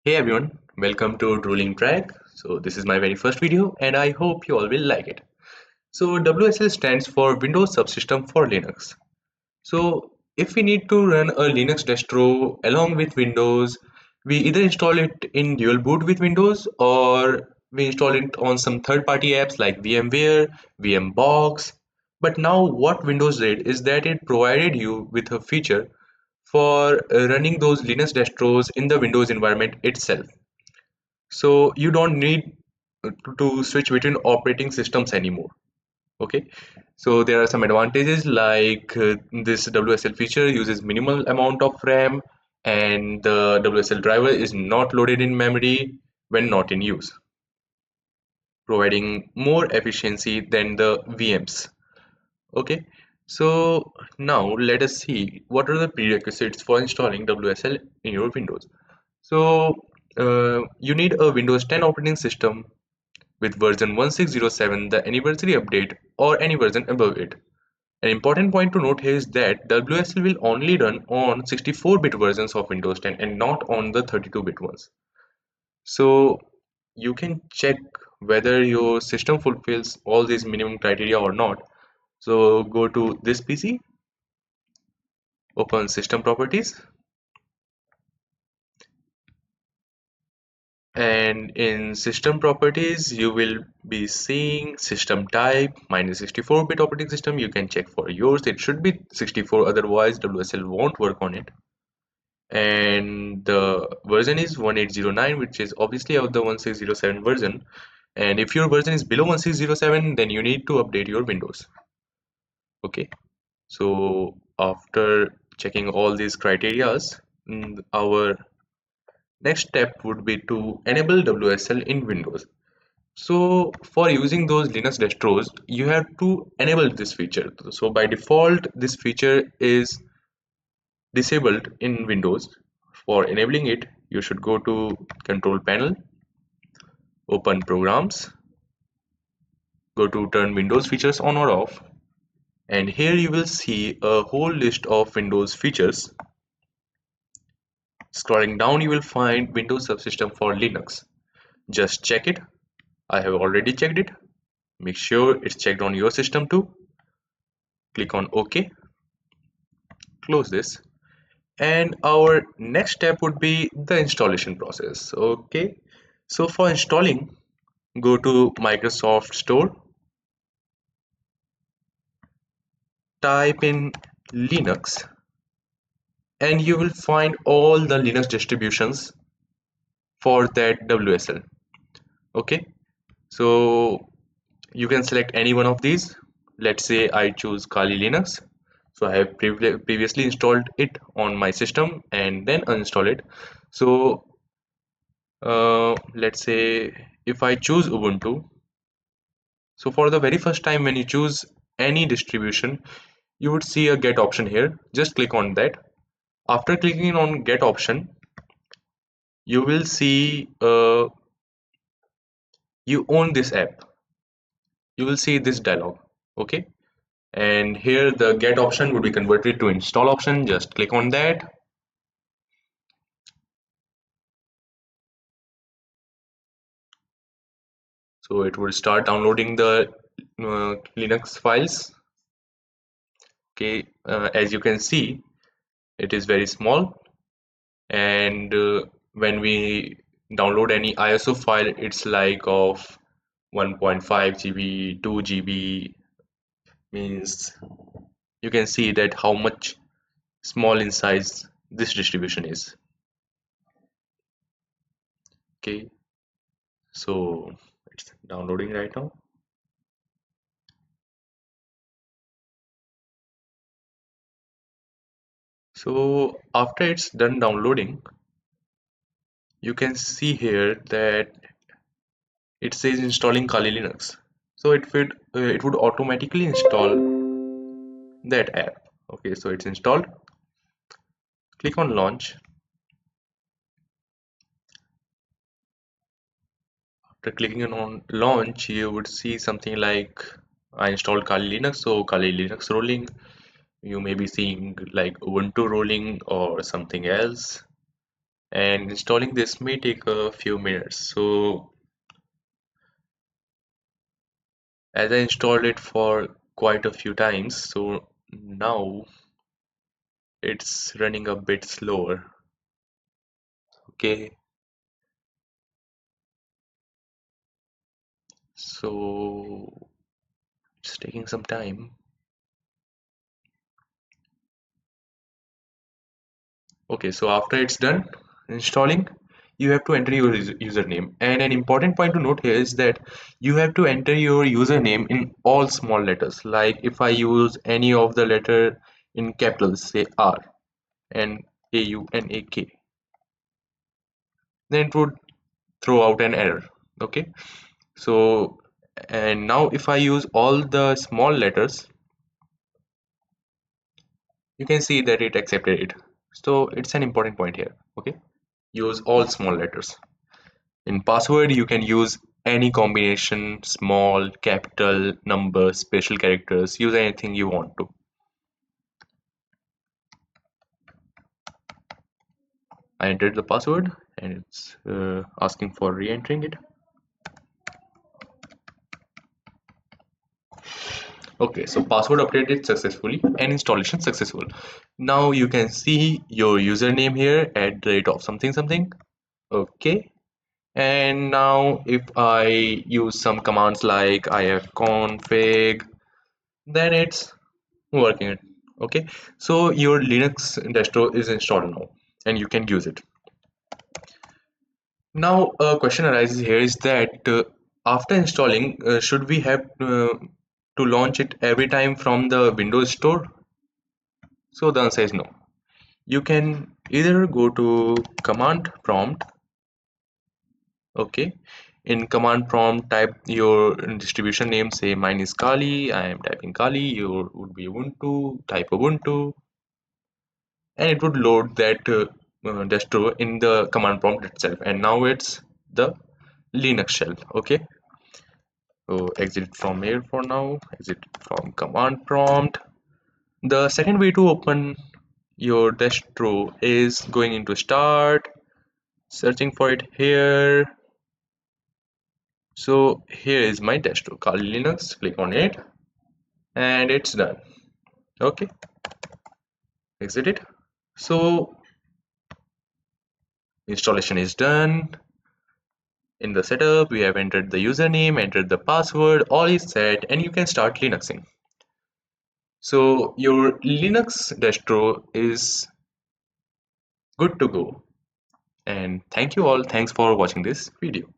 Hey everyone, welcome to Drooling Track. So this is my very first video and I hope you all will like it. So WSL stands for Windows Subsystem for Linux. So if we need to run a Linux distro along with Windows, we either install it in dual boot with Windows or we install it on some third-party apps like VMware, VMbox. But now what Windows did is that it provided you with a feature for running those Linux distros in the Windows environment itself. So you don't need to switch between operating systems anymore. Okay, so there are some advantages like this WSL feature uses minimal amount of RAM and the WSL driver is not loaded in memory when not in use, providing more efficiency than the VMs. Okay, so now let us see what are the prerequisites for installing WSL in your Windows. So you need a Windows 10 operating system with version 1607, the anniversary update, or any version above it. An important point to note here is that WSL will only run on 64-bit versions of Windows 10 and not on the 32-bit ones. So you can check whether your system fulfills all these minimum criteria or not. So go to this PC, open System Properties, and in System Properties you will be seeing System Type minus 64-bit operating system. You can check for yours, it should be 64, otherwise WSL won't work on it. And the version is 1809, which is obviously of the 1607 version. And if your version is below 1607, then you need to update your Windows. Okay, so after checking all these criterias, our next step would be to enable WSL in Windows. So for using those Linux distros, you have to enable this feature. So by default, this feature is disabled in Windows. For enabling it, you should go to Control Panel, open Programs, go to Turn Windows Features on or off, and here you will see a whole list of Windows features. Scrolling down, you will find Windows Subsystem for Linux. Just check it. I have already checked it. Make sure it's checked on your system too. Click on OK, close this. And our next step would be the installation process. Okay, so for installing, go to Microsoft Store, type in Linux, and you will find all the Linux distributions for that WSL. Okay, so you can select any one of these. Let's say I choose Kali Linux. So I have previously installed it on my system and then uninstall it. So let's say if I choose Ubuntu, so for the very first time when you choose any distribution, you would see a get option here. Just click on that. After clicking on get option, you will see you own this app. You will see this dialog. Okay. And here the get option would be converted to install option. Just click on that. So it will start downloading the Linux files. Okay, as you can see, it is very small, and when we download any ISO file, it's like of 1.5 GB, 2 GB, means you can see that how much small in size this distribution is. Okay, so it's downloading right now. So after it's done downloading, you can see here that it says installing Kali Linux. So it would automatically install that app. Okay, so it's installed. Click on launch. After clicking on launch, you would see something like I installed Kali Linux, so Kali Linux rolling. You may be seeing like Ubuntu rolling or something else. and installing this may take a few minutes. So as I installed it for quite a few times, so now it's running a bit slower. Okay, so it's taking some time. Okay, so after it's done installing, you have to enter your username. And an important point to note here is that you have to enter your username in all small letters. Like if I use any of the letter in capitals, say R and AUNAK, then it would throw out an error. Okay, so and now if I use all the small letters, you can see that it accepted it. So it's an important point here. Okay, use all small letters. In password, you can use any combination, small, capital, number, special characters, use anything you want to. I entered the password and it's asking for re-entering it. Okay, so password updated successfully and installation successful. Now you can see your username here at the rate of something something. Okay, and now if I use some commands like ifconfig, then it's working. Okay, so your Linux distro is installed now and you can use it. Now a question arises here is that after installing, should we have to launch it every time from the Windows Store? So the answer is no. You can either go to command prompt. Okay, in command prompt type your distribution name, say mine is Kali, I am typing Kali, your would be Ubuntu, type Ubuntu, and it would load that distro in the command prompt itself, and now it's the Linux shell. Okay, so exit from here for now, exit from command prompt. The second way to open your distro is going into start, searching for it here. So here is my distro called Linux, click on it and it's done. Okay, exit it. So installation is done. In the setup, we have entered the username, entered the password, all is set, and you can start Linuxing. So your Linux distro is good to go. And thank you all. Thanks for watching this video.